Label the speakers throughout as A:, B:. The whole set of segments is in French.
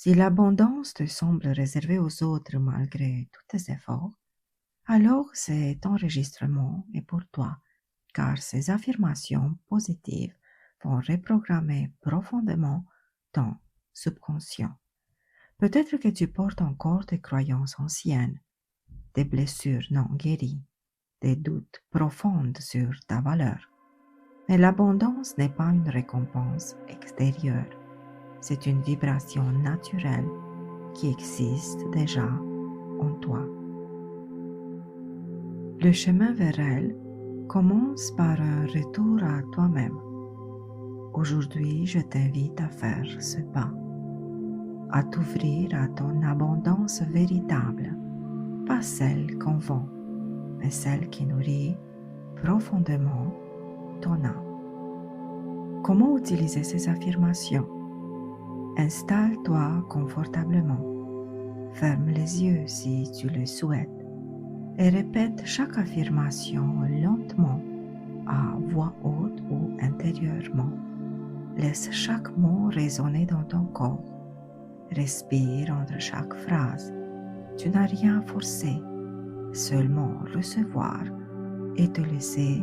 A: Si l'abondance te semble réservée aux autres malgré tous tes efforts, alors cet enregistrement est pour toi, car ces affirmations positives vont reprogrammer profondément ton subconscient. Peut-être que tu portes encore des croyances anciennes, des blessures non guéries, des doutes profonds sur ta valeur. Mais l'abondance n'est pas une récompense extérieure, c'est une vibration naturelle qui existe déjà en toi. Le chemin vers elle commence par un retour à toi-même. Aujourd'hui, je t'invite à faire ce pas, à t'ouvrir à ton abondance véritable, pas celle qu'on vend, mais celle qui nourrit profondément ton âme. Comment utiliser ces affirmations? Installe-toi confortablement, ferme les yeux si tu le souhaites et répète chaque affirmation lentement, à voix haute ou intérieurement. Laisse chaque mot résonner dans ton corps. Respire entre chaque phrase. Tu n'as rien forcé, seulement recevoir et te laisser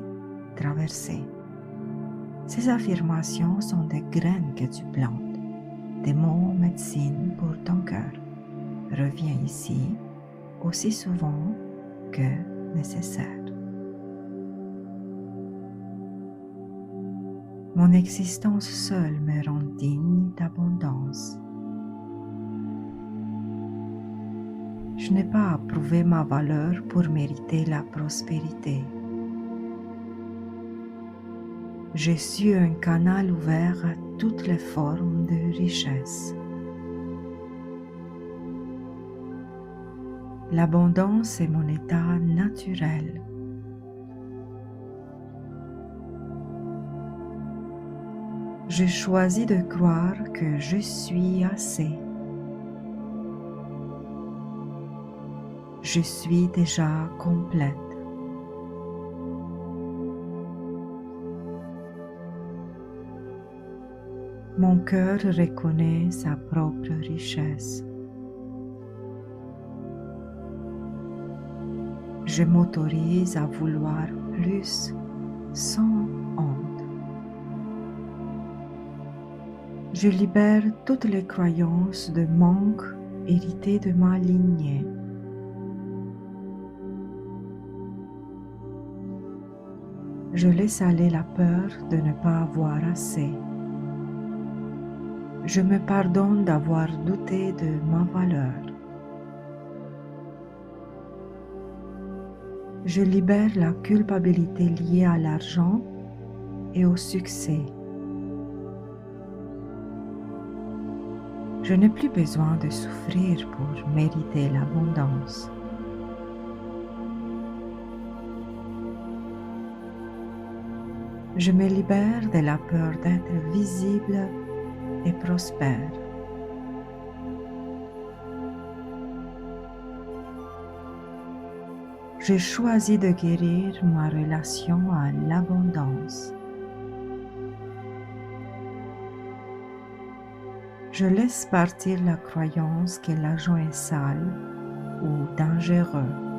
A: traverser. Ces affirmations sont des graines que tu plantes, des mots médecine pour ton cœur. Reviens ici aussi souvent que nécessaire. Mon existence seule me rend digne d'abondance. Je n'ai pas à prouver ma valeur pour mériter la prospérité. Je suis un canal ouvert à toutes les formes de richesse. L'abondance est mon état naturel. Je choisis de croire que je suis assez. Je suis déjà complète. Mon cœur reconnaît sa propre richesse. Je m'autorise à vouloir plus sans honte. Je libère toutes les croyances de manque héritées de ma lignée. Je laisse aller la peur de ne pas avoir assez. Je me pardonne d'avoir douté de ma valeur. Je libère la culpabilité liée à l'argent et au succès. Je n'ai plus besoin de souffrir pour mériter l'abondance. Je me libère de la peur d'être visible et prospère. Je choisis de guérir ma relation à l'abondance. Je laisse partir la croyance que l'argent est sale ou dangereux.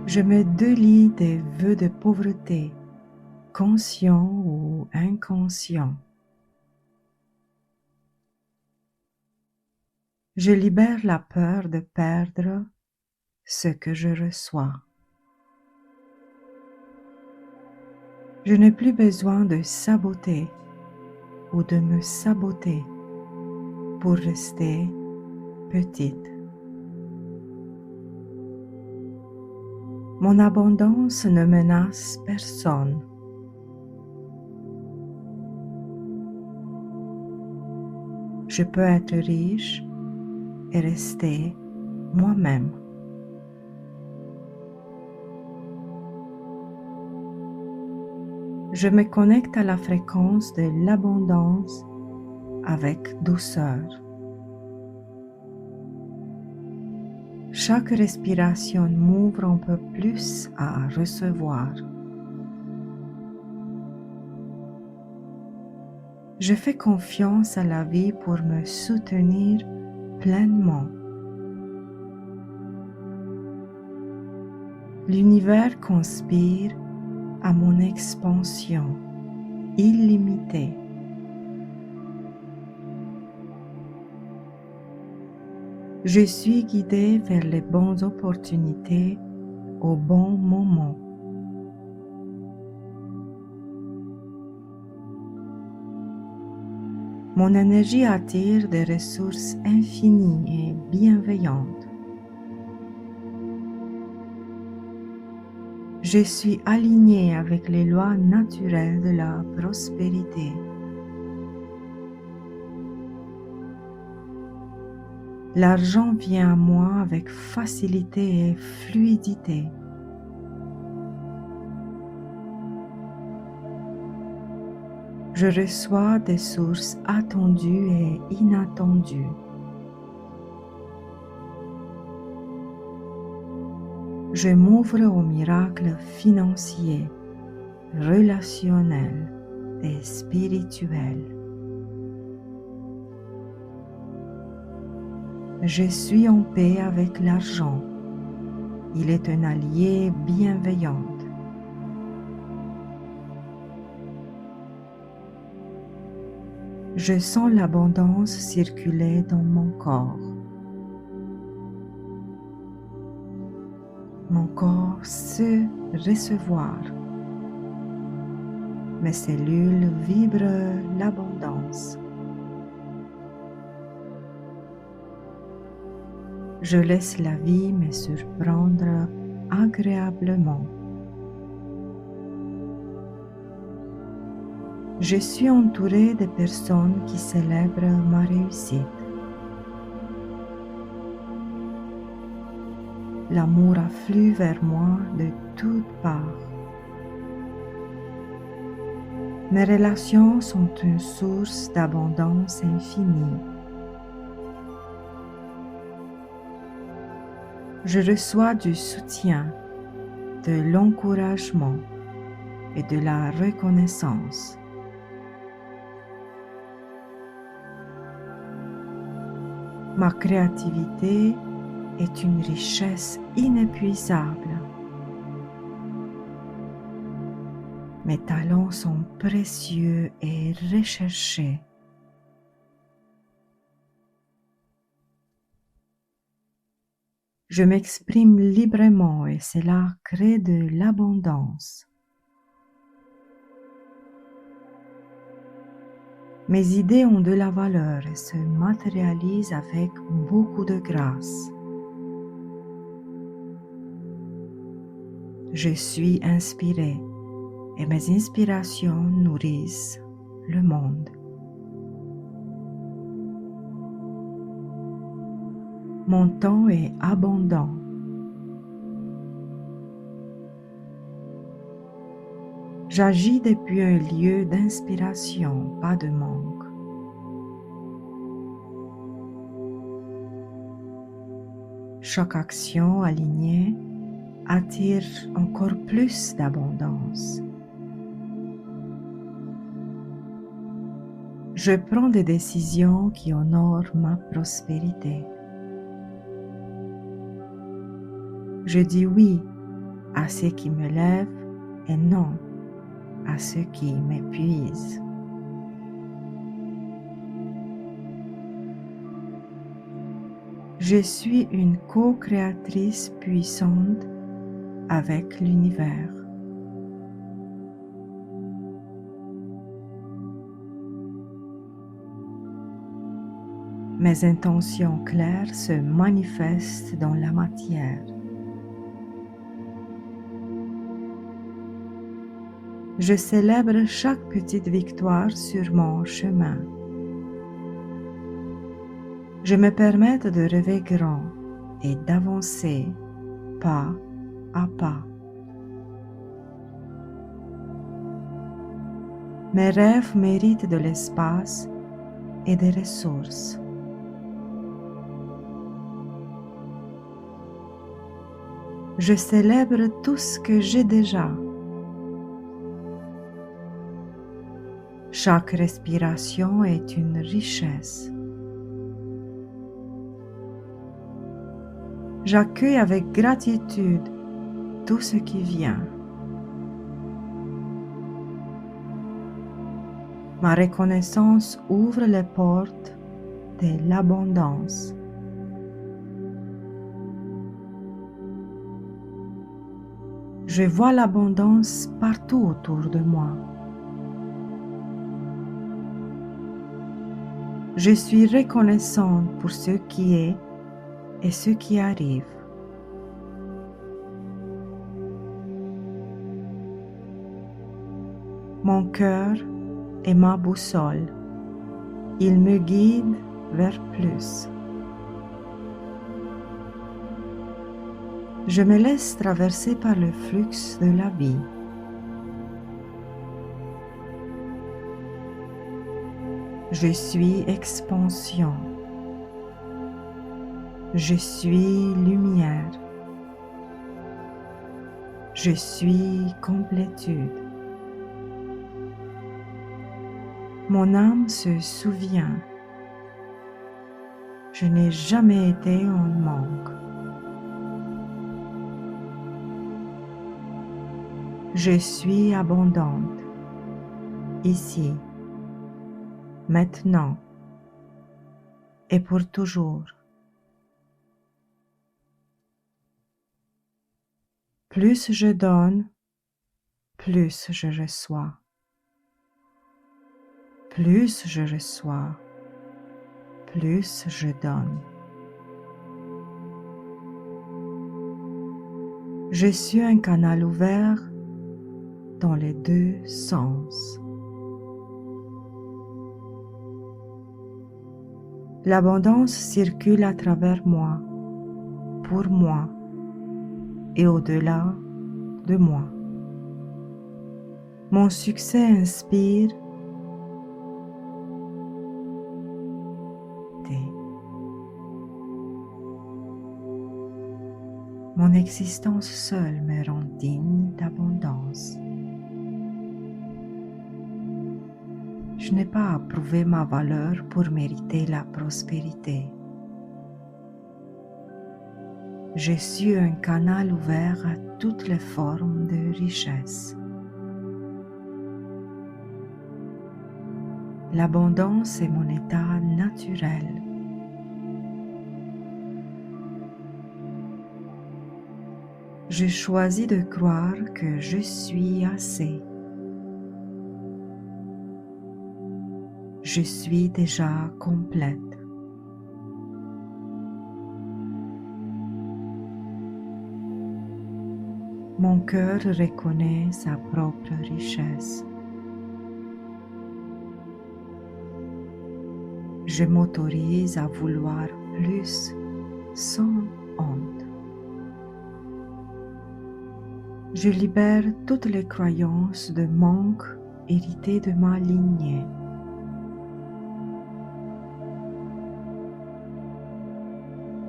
A: Je me délie des vœux de pauvreté, conscients ou inconscients. Je libère la peur de perdre ce que je reçois. Je n'ai plus besoin de saboter ou de me saboter pour rester petite. Mon abondance ne menace personne. Je peux être riche et rester moi-même. Je me connecte à la fréquence de l'abondance avec douceur. Chaque respiration m'ouvre un peu plus à recevoir. Je fais confiance à la vie pour me soutenir pleinement. L'univers conspire à mon expansion illimitée. Je suis guidé vers les bonnes opportunités au bon moment. Mon énergie attire des ressources infinies et bienveillantes. Je suis aligné avec les lois naturelles de la prospérité. L'argent vient à moi avec facilité et fluidité. Je reçois des sources attendues et inattendues. Je m'ouvre aux miracles financiers, relationnels et spirituels. Je suis en paix avec l'argent. Il est un allié bienveillant. Je sens l'abondance circuler dans mon corps. Mon corps sait recevoir. Mes cellules vibrent l'abondance. Je laisse la vie me surprendre agréablement. Je suis entouré de personnes qui célèbrent ma réussite. L'amour afflue vers moi de toutes parts. Mes relations sont une source d'abondance infinie. Je reçois du soutien, de l'encouragement et de la reconnaissance. Ma créativité est une richesse inépuisable. Mes talents sont précieux et recherchés. Je m'exprime librement et cela crée de l'abondance. Mes idées ont de la valeur et se matérialisent avec beaucoup de grâce. Je suis inspiré et mes inspirations nourrissent le monde. Mon temps est abondant. J'agis depuis un lieu d'inspiration, pas de manque. Chaque action alignée attire encore plus d'abondance. Je prends des décisions qui honorent ma prospérité. Je dis oui à ce qui me lève et non à ce qui m'épuise. Je suis une co-créatrice puissante avec l'univers. Mes intentions claires se manifestent dans la matière. Je célèbre chaque petite victoire sur mon chemin. Je me permets de rêver grand et d'avancer pas à pas. Mes rêves méritent de l'espace et des ressources. Je célèbre tout ce que j'ai déjà. Chaque respiration est une richesse. J'accueille avec gratitude tout ce qui vient. Ma reconnaissance ouvre les portes de l'abondance. Je vois l'abondance partout autour de moi. Je suis reconnaissante pour ce qui est et ce qui arrive. Mon cœur est ma boussole. Il me guide vers plus. Je me laisse traverser par le flux de la vie. Je suis expansion. Je suis lumière. Je suis complétude. Mon âme se souvient. Je n'ai jamais été en manque. Je suis abondante, ici, maintenant et pour toujours. Plus je donne, plus je reçois. Plus je reçois, plus je donne. Je suis un canal ouvert dans les deux sens. L'abondance circule à travers moi, pour moi et au-delà de moi. Mon succès inspire Mon existence seule me rend digne d'abondance. Je n'ai pas à prouver ma valeur pour mériter la prospérité. Je suis un canal ouvert à toutes les formes de richesse. L'abondance est mon état naturel. Je choisis de croire que je suis assez. Je suis déjà complète. Mon cœur reconnaît sa propre richesse. Je m'autorise à vouloir plus sans honte. Je libère toutes les croyances de manque héritées de ma lignée.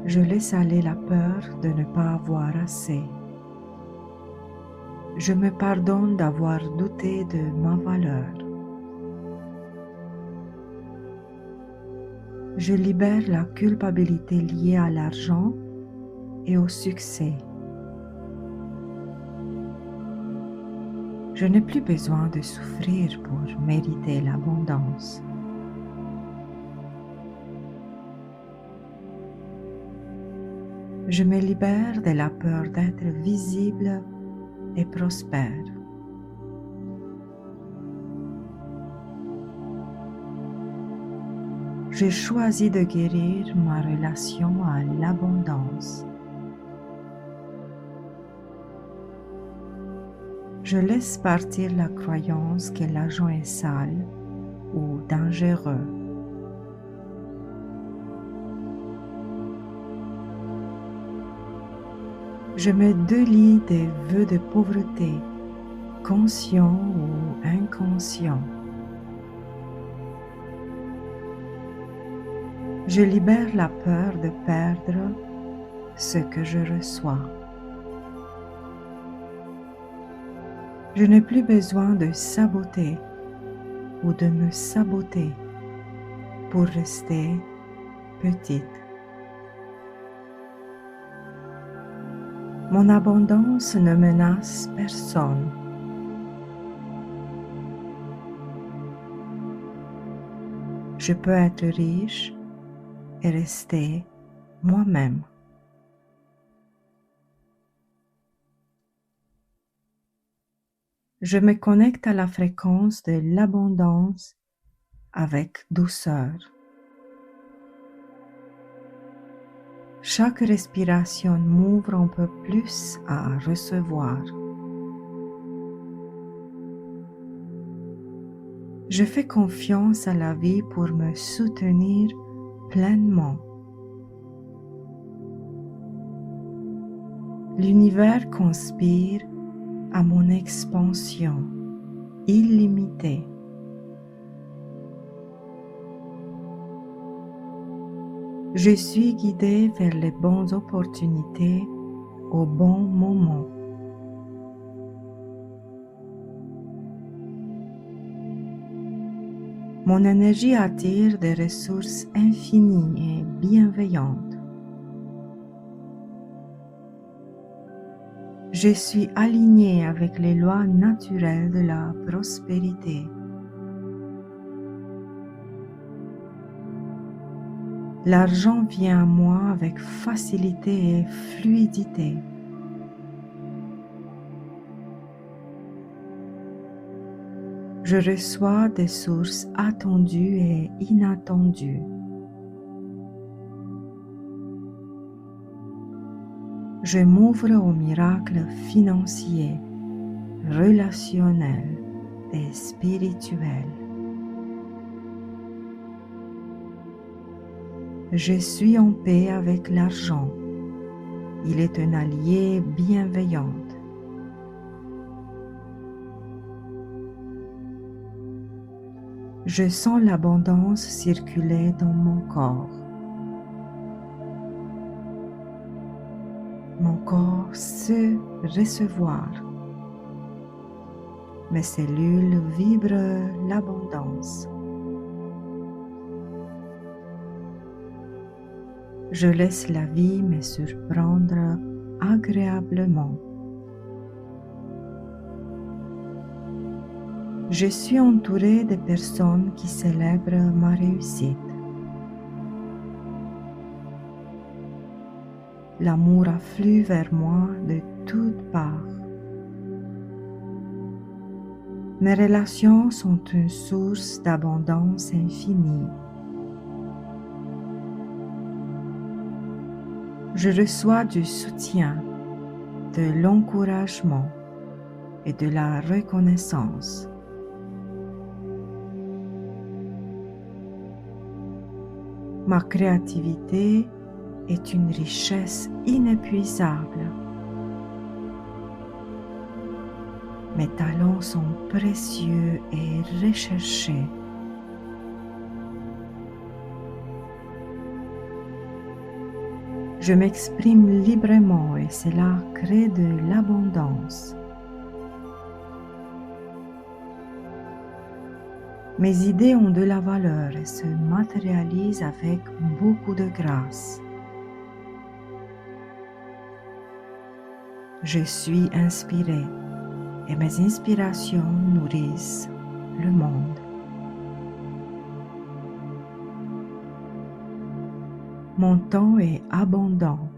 A: Je laisse aller la peur de ne pas avoir assez. Je me pardonne d'avoir douté de ma valeur. Je libère la culpabilité liée à l'argent et au succès. Je n'ai plus besoin de souffrir pour mériter l'abondance. Je me libère de la peur d'être visible et prospère. Je choisis de guérir ma relation à l'abondance. Je laisse partir la croyance que l'argent est sale ou dangereux. Je me délie des vœux de pauvreté, conscients ou inconscients. Je libère la peur de perdre ce que je reçois. Je n'ai plus besoin de saboter ou de me saboter pour rester petite. Mon abondance ne menace personne. Je peux être riche et rester moi-même. Je me connecte à la fréquence de l'abondance avec douceur. Chaque respiration m'ouvre un peu plus à recevoir. Je fais confiance à la vie pour me soutenir pleinement. L'univers conspire à mon expansion illimitée. Je suis guidée vers les bonnes opportunités au bon moment. Mon énergie attire des ressources infinies et bienveillantes. Je suis alignée avec les lois naturelles de la prospérité. L'argent vient à moi avec facilité et fluidité. Je reçois des sources attendues et inattendues. Je m'ouvre aux miracles financiers, relationnels et spirituels. Je suis en paix avec l'argent. Il est un allié bienveillant. Je sens l'abondance circuler dans mon corps. Mon corps sait recevoir. Mes cellules vibrent l'abondance. Je laisse la vie me surprendre agréablement. Je suis entourée de personnes qui célèbrent ma réussite. L'amour afflue vers moi de toutes parts. Mes relations sont une source d'abondance infinie. Je reçois du soutien, de l'encouragement et de la reconnaissance. Ma créativité est une richesse inépuisable. Mes talents sont précieux et recherchés. Je m'exprime librement et cela crée de l'abondance. Mes idées ont de la valeur et se matérialisent avec beaucoup de grâce. Je suis inspirée et mes inspirations nourrissent le monde. Mon temps est abondant.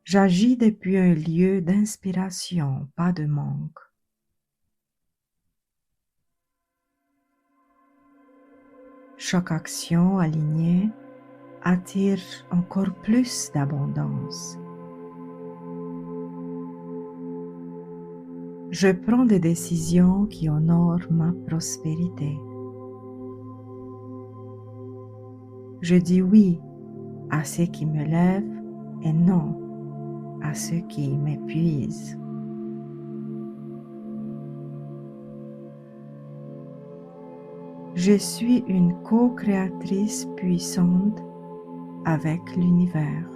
A: J'agis depuis un lieu d'inspiration, pas de manque. Chaque action alignée attire encore plus d'abondance. Je prends des décisions qui honorent ma prospérité. Je dis oui à ce qui me lève et non à ce qui m'épuise. Je suis une co-créatrice puissante avec l'univers.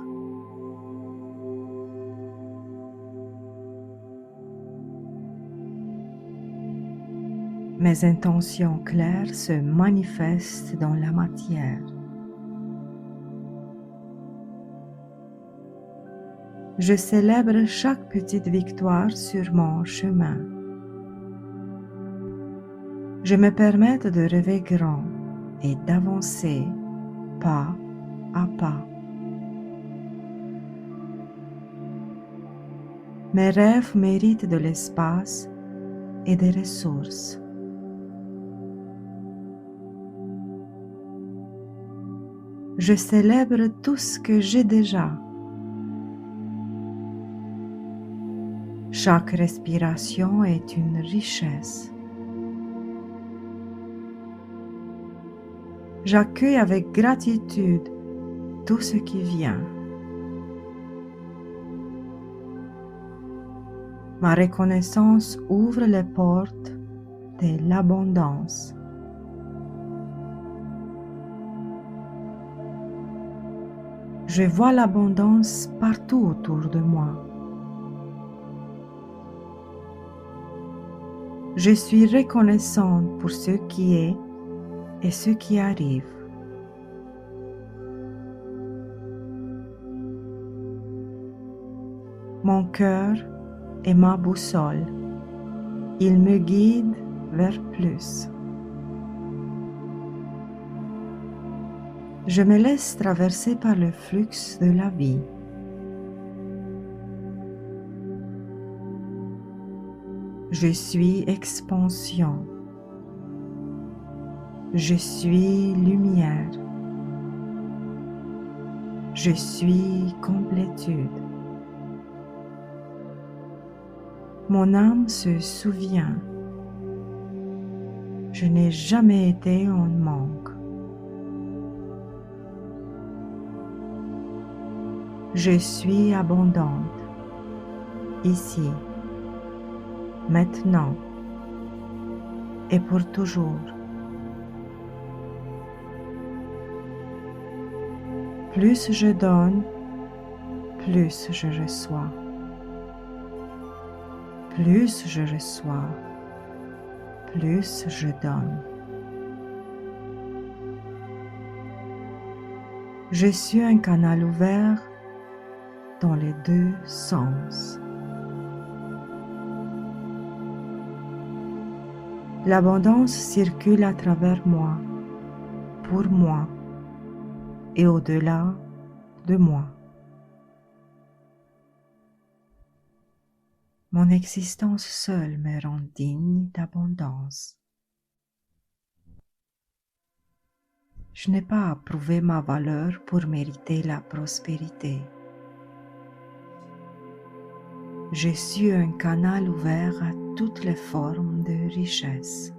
A: Mes intentions claires se manifestent dans la matière. Je célèbre chaque petite victoire sur mon chemin. Je me permets de rêver grand et d'avancer pas à pas. Mes rêves méritent de l'espace et des ressources. Je célèbre tout ce que j'ai déjà. Chaque respiration est une richesse. J'accueille avec gratitude tout ce qui vient. Ma reconnaissance ouvre les portes de l'abondance. Je vois l'abondance partout autour de moi. Je suis reconnaissante pour ce qui est et ce qui arrive. Mon cœur est ma boussole. Il me guide vers plus. Je me laisse traverser par le flux de la vie. Je suis expansion. Je suis lumière. Je suis complétude. Mon âme se souvient. Je n'ai jamais été en manque. Je suis abondante, ici, maintenant et pour toujours. Plus je donne, plus je reçois. Plus je reçois, plus je donne. Je suis un canal ouvert dans les deux sens. L'abondance circule à travers moi, pour moi et au-delà de moi. Mon existence seule me rend digne d'abondance. Je n'ai pas à prouver ma valeur pour mériter la prospérité. Je suis un canal ouvert à toutes les formes de richesse.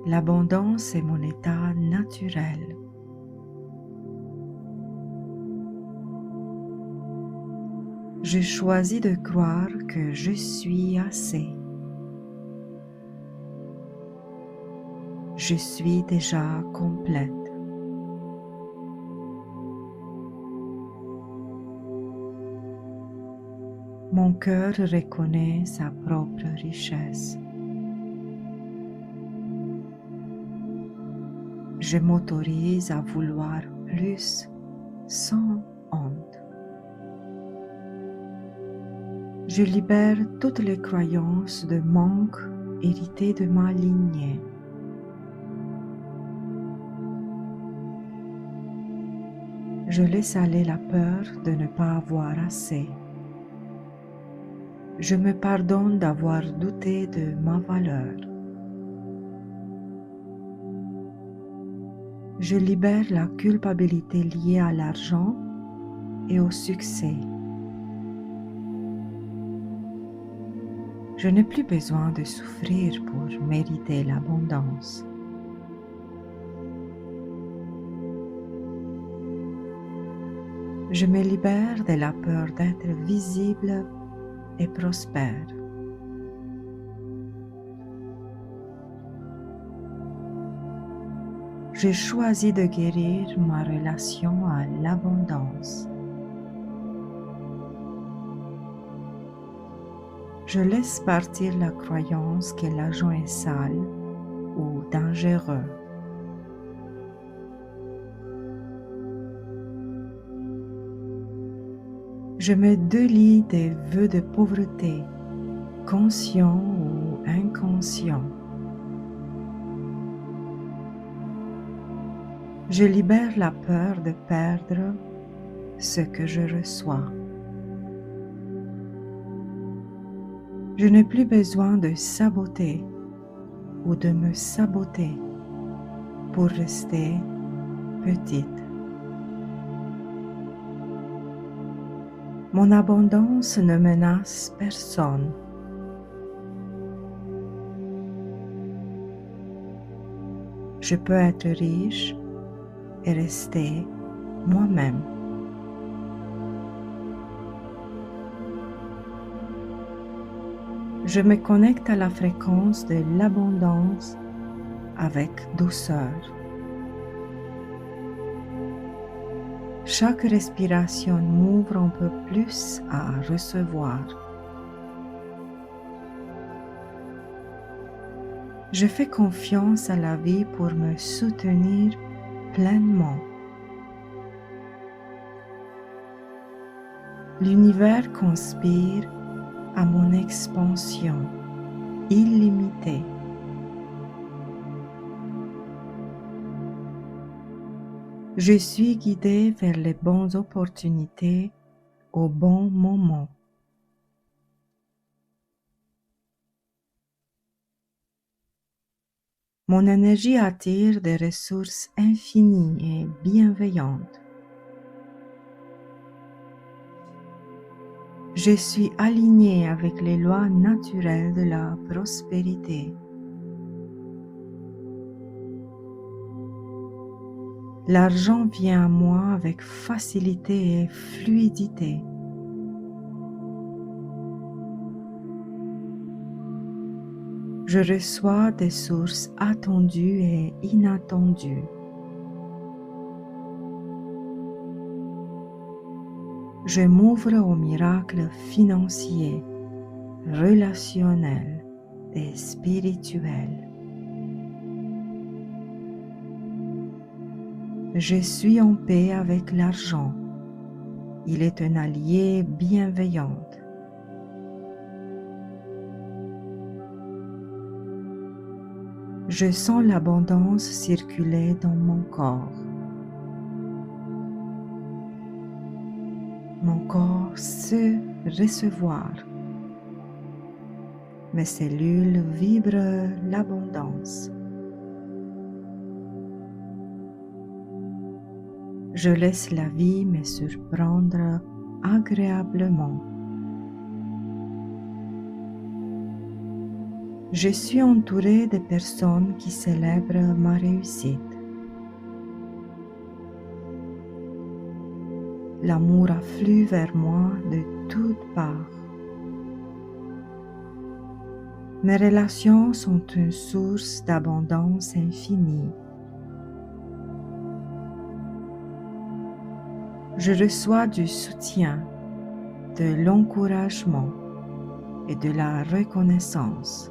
A: L'abondance est mon état naturel. Je choisis de croire que je suis assez. Je suis déjà complète. Mon cœur reconnaît sa propre richesse. Je m'autorise à vouloir plus sans honte. Je libère toutes les croyances de manque héritées de ma lignée. Je laisse aller la peur de ne pas avoir assez. Je me pardonne d'avoir douté de ma valeur. Je libère la culpabilité liée à l'argent et au succès. Je n'ai plus besoin de souffrir pour mériter l'abondance. Je me libère de la peur d'être visible et prospère. J'ai choisi de guérir ma relation à l'abondance. Je laisse partir la croyance que l'argent est sale ou dangereux. Je me délie des vœux de pauvreté, conscients ou inconscients. Je libère la peur de perdre ce que je reçois. Je n'ai plus besoin de saboter ou de me saboter pour rester petite. Mon abondance ne menace personne. Je peux être riche et rester moi-même. Je me connecte à la fréquence de l'abondance avec douceur. Chaque respiration m'ouvre un peu plus à recevoir. Je fais confiance à la vie pour me soutenir pleinement. L'univers conspire à mon expansion illimitée. Je suis guidée vers les bonnes opportunités au bon moment. Mon énergie attire des ressources infinies et bienveillantes. Je suis alignée avec les lois naturelles de la prospérité. L'argent vient à moi avec facilité et fluidité. Je reçois des sources attendues et inattendues. Je m'ouvre aux miracles financiers, relationnels et spirituels. Je suis en paix avec l'argent. Il est un allié bienveillant. Je sens l'abondance circuler dans mon corps. Mon corps sait recevoir. Mes cellules vibrent l'abondance. Je laisse la vie me surprendre agréablement. Je suis entourée de personnes qui célèbrent ma réussite. L'amour afflue vers moi de toutes parts. Mes relations sont une source d'abondance infinie. Je reçois du soutien, de l'encouragement et de la reconnaissance.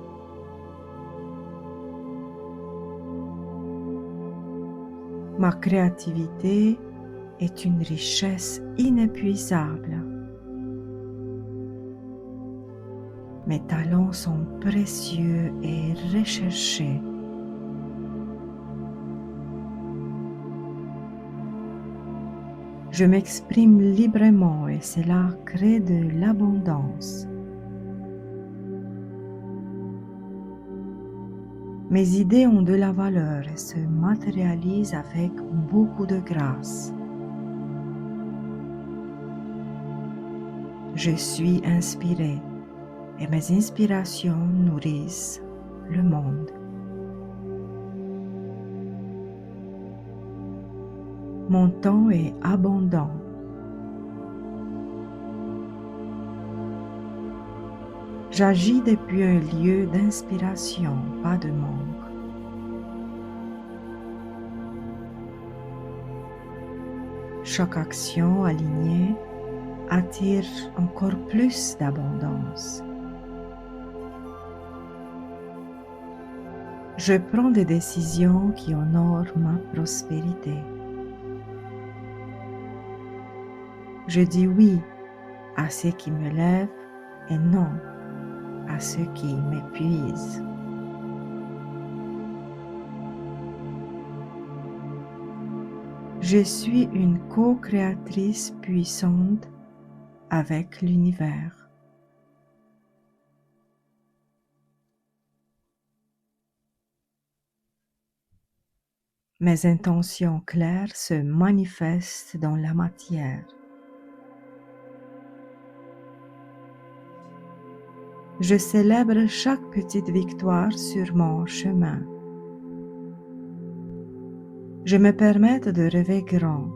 A: Ma créativité est une richesse inépuisable. Mes talents sont précieux et recherchés. Je m'exprime librement et cela crée de l'abondance. Mes idées ont de la valeur et se matérialisent avec beaucoup de grâce. Je suis inspirée et mes inspirations nourrissent le monde. Mon temps est abondant. J'agis depuis un lieu d'inspiration, pas de manque. Chaque action alignée attire encore plus d'abondance. Je prends des décisions qui honorent ma prospérité. Je dis oui à ce qui me lève et non à ce qui m'épuise. Je suis une co-créatrice puissante avec l'univers. Mes intentions claires se manifestent dans la matière. Je célèbre chaque petite victoire sur mon chemin. Je me permets de rêver grand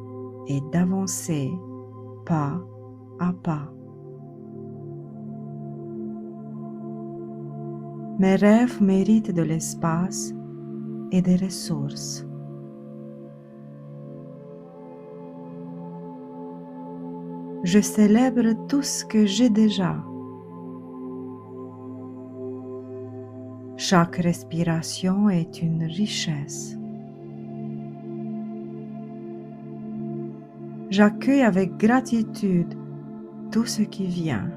A: et d'avancer pas à pas. Mes rêves méritent de l'espace et des ressources. Je célèbre tout ce que j'ai déjà. Chaque respiration est une richesse. J'accueille avec gratitude tout ce qui vient.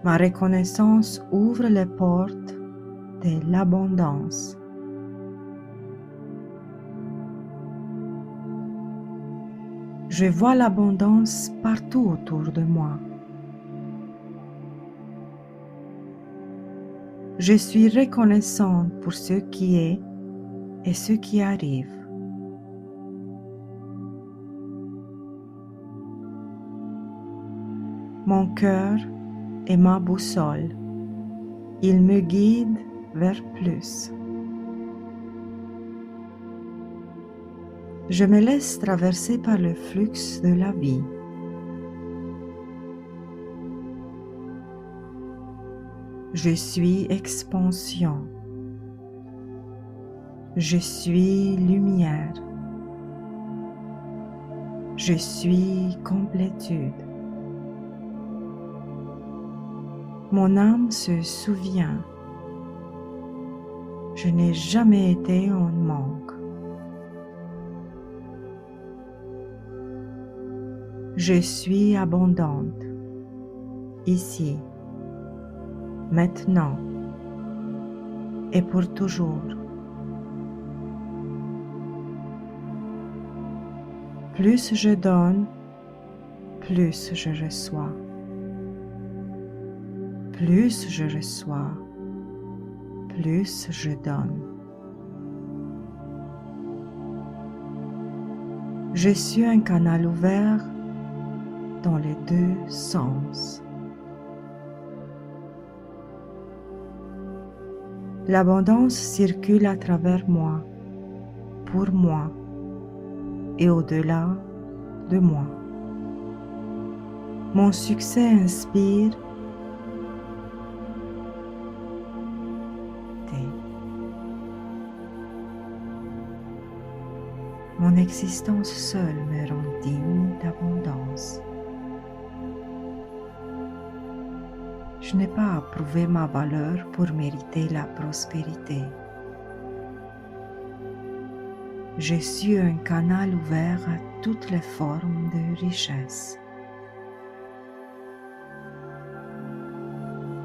A: Ma reconnaissance ouvre les portes de l'abondance. Je vois l'abondance partout autour de moi. Je suis reconnaissante pour ce qui est et ce qui arrive. Mon cœur est ma boussole. Il me guide vers plus. Je me laisse traverser par le flux de la vie. Je suis expansion. Je suis lumière. Je suis complétude. Mon âme se souvient. Je n'ai jamais été en manque. Je suis abondante, ici, maintenant et pour toujours. Plus je donne, plus je reçois. Plus je reçois, plus je donne. Je suis un canal ouvert dans les deux sens. L'abondance circule à travers moi, pour moi et au-delà de moi. Mon succès inspire Mon existence seule me rend digne d'abondance. Je n'ai pas à prouver ma valeur pour mériter la prospérité. Je suis un canal ouvert à toutes les formes de richesse.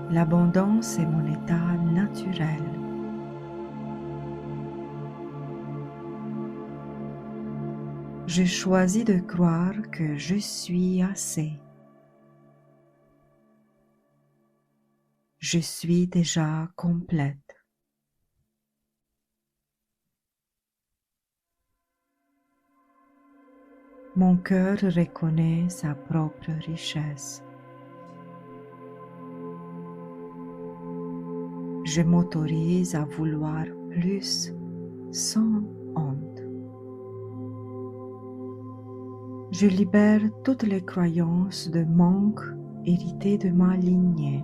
A: L'abondance est mon état naturel. Je choisis de croire que je suis assez. Je suis déjà complète. Mon cœur reconnaît sa propre richesse. Je m'autorise à vouloir plus sans honte. Je libère toutes les croyances de manque héritées de ma lignée.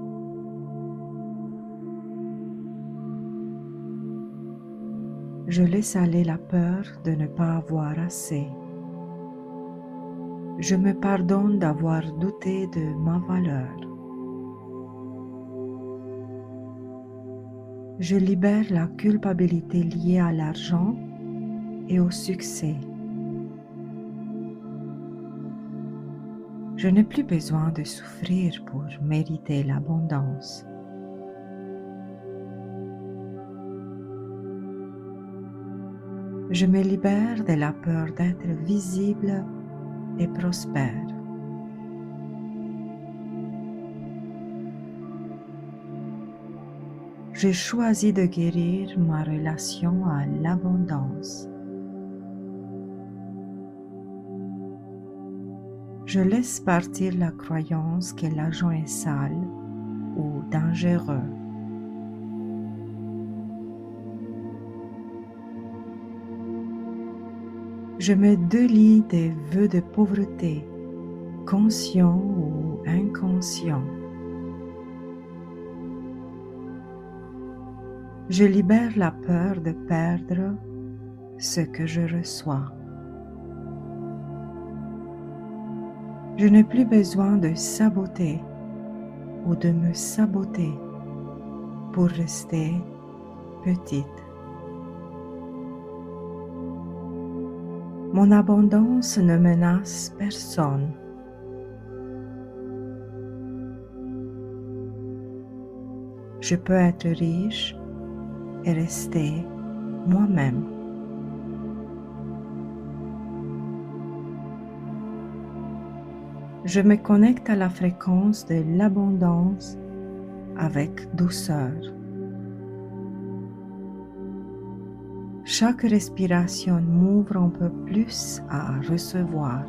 A: Je laisse aller la peur de ne pas avoir assez. Je me pardonne d'avoir douté de ma valeur. Je libère la culpabilité liée à l'argent et au succès. Je n'ai plus besoin de souffrir pour mériter l'abondance. Je me libère de la peur d'être visible et prospère. Je choisis de guérir ma relation à l'abondance. Je laisse partir la croyance que l'argent est sale ou dangereux. Je me délie des vœux de pauvreté, conscients ou inconscients. Je libère la peur de perdre ce que je reçois. Je n'ai plus besoin de saboter ou de me saboter pour rester petite. Mon abondance ne menace personne. Je peux être riche et rester moi-même. Je me connecte à la fréquence de l'abondance avec douceur. Chaque respiration m'ouvre un peu plus à recevoir.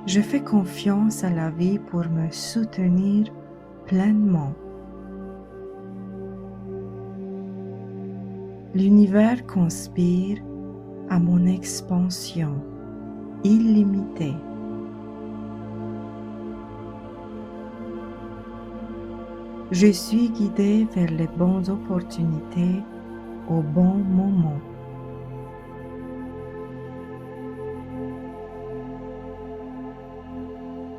A: Je fais confiance à la vie pour me soutenir pleinement. L'univers conspire à mon expansion illimitée. Je suis guidée vers les bonnes opportunités au bon moment.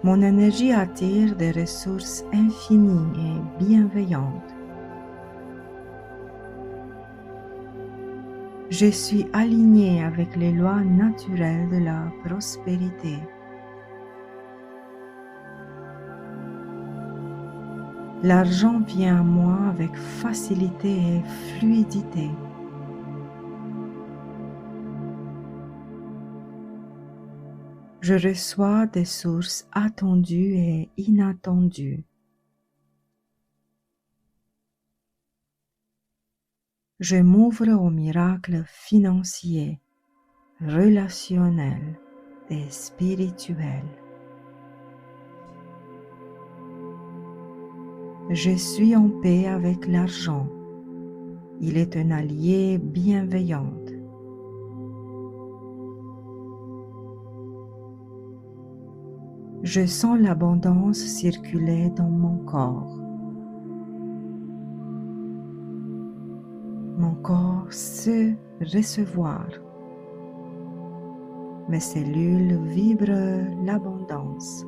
A: Mon énergie attire des ressources infinies et bienveillantes. Je suis alignée avec les lois naturelles de la prospérité. L'argent vient à moi avec facilité et fluidité. Je reçois des sources attendues et inattendues. Je m'ouvre aux miracles financiers, relationnels et spirituels. Je suis en paix avec l'argent. Il est un allié bienveillant. Je sens l'abondance circuler dans mon corps. Mon corps sait recevoir. Mes cellules vibrent l'abondance.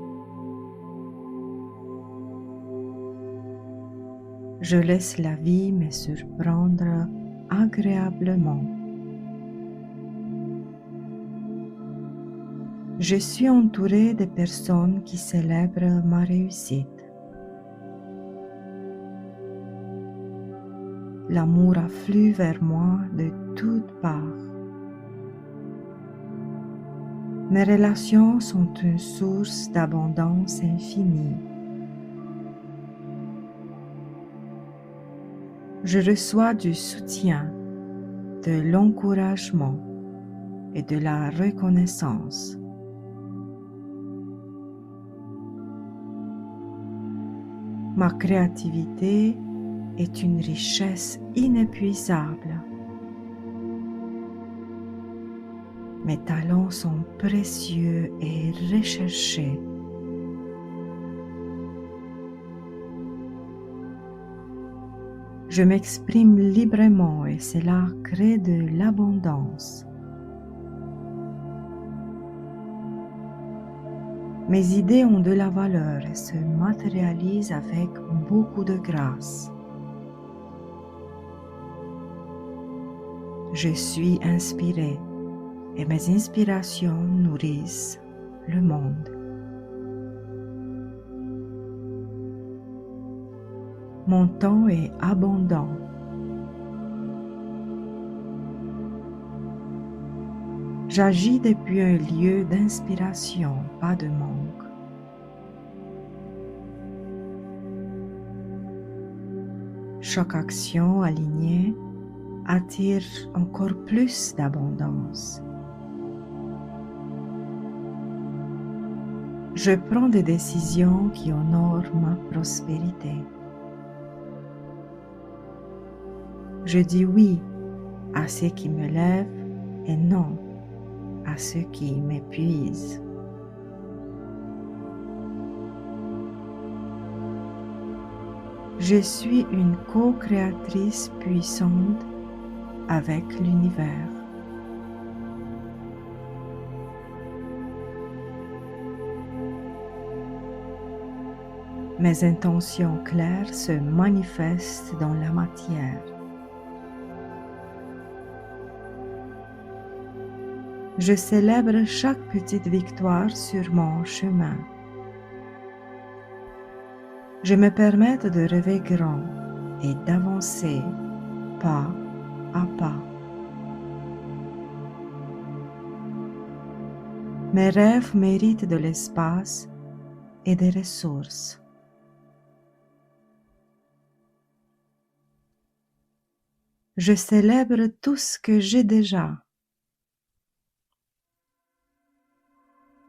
A: Je laisse la vie me surprendre agréablement. Je suis entourée de personnes qui célèbrent ma réussite. L'amour afflue vers moi de toutes parts. Mes relations sont une source d'abondance infinie. Je reçois du soutien, de l'encouragement et de la reconnaissance. Ma créativité est une richesse inépuisable. Mes talents sont précieux et recherchés. Je m'exprime librement et cela crée de l'abondance. Mes idées ont de la valeur et se matérialisent avec beaucoup de grâce. Je suis inspiré et mes inspirations nourrissent le monde. Mon temps est abondant. J'agis depuis un lieu d'inspiration, pas de manque. Chaque action alignée attire encore plus d'abondance. Je prends des décisions qui honorent ma prospérité. Je dis oui à ce qui me lève et non à ce qui m'épuise. Je suis une co-créatrice puissante avec l'univers. Mes intentions claires se manifestent dans la matière. Je célèbre chaque petite victoire sur mon chemin. Je me permets de rêver grand et d'avancer pas à pas. Mes rêves méritent de l'espace et des ressources. Je célèbre tout ce que j'ai déjà.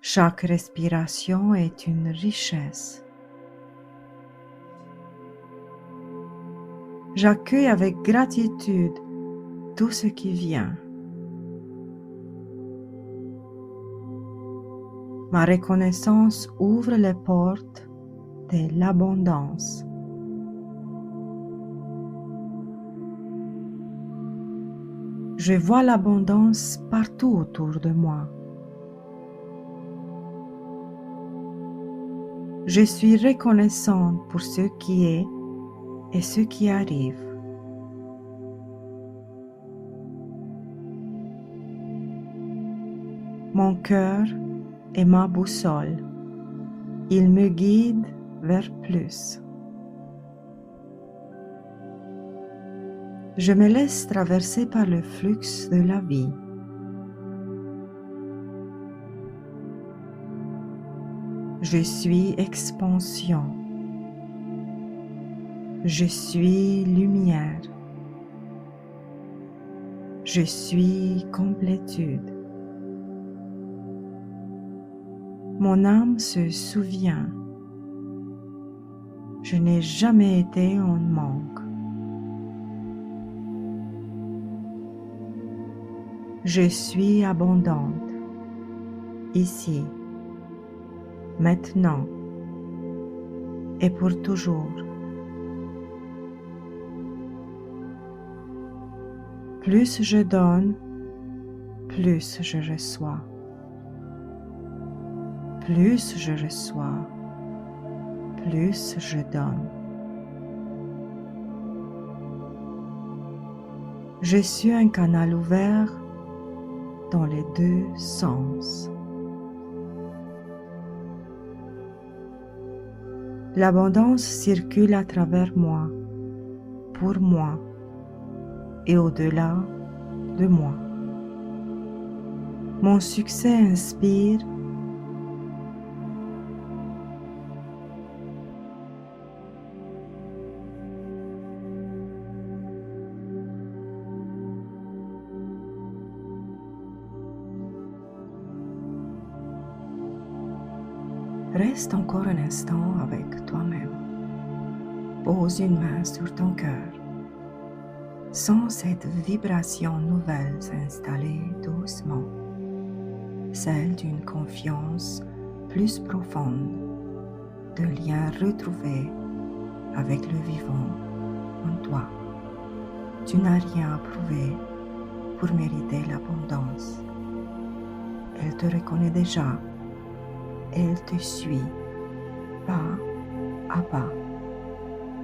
A: Chaque respiration est une richesse. J'accueille avec gratitude tout ce qui vient. Ma reconnaissance ouvre les portes de l'abondance. Je vois l'abondance partout autour de moi. Je suis reconnaissante pour ce qui est et ce qui arrive. Mon cœur est ma boussole. Il me guide vers plus. Je me laisse traverser par le flux de la vie. Je suis expansion. Je suis lumière. Je suis complétude. Mon âme se souvient. Je n'ai jamais été en manque. Je suis abondante, ici, maintenant et pour toujours. Plus je donne, plus je reçois. Plus je reçois, plus je donne. Je suis un canal ouvert dans les deux sens. L'abondance circule à travers moi, pour moi et au-delà de moi. Mon succès inspire. Reste encore un instant avec toi-même. Pose une main sur ton cœur. Sens cette vibration nouvelle s'installer doucement, celle d'une confiance plus profonde, de lien retrouvé avec le vivant en toi. Tu n'as rien à prouver pour mériter l'abondance. Elle te reconnaît déjà. Elle te suit, pas à pas,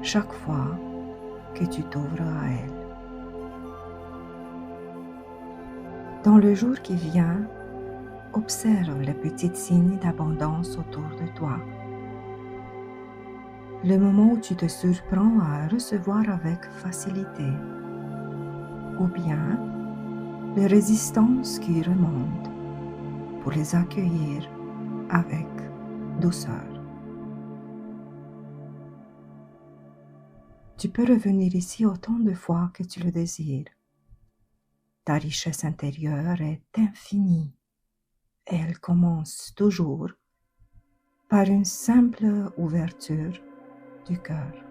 A: chaque fois que tu t'ouvres à elle. Dans le jour qui vient, observe les petits signes d'abondance autour de toi. Le moment où tu te surprends à recevoir avec facilité, ou bien les résistances qui remontent pour les accueillir avec douceur. Tu peux revenir ici autant de fois que tu le désires. Ta richesse intérieure est infinie et elle commence toujours par une simple ouverture du cœur.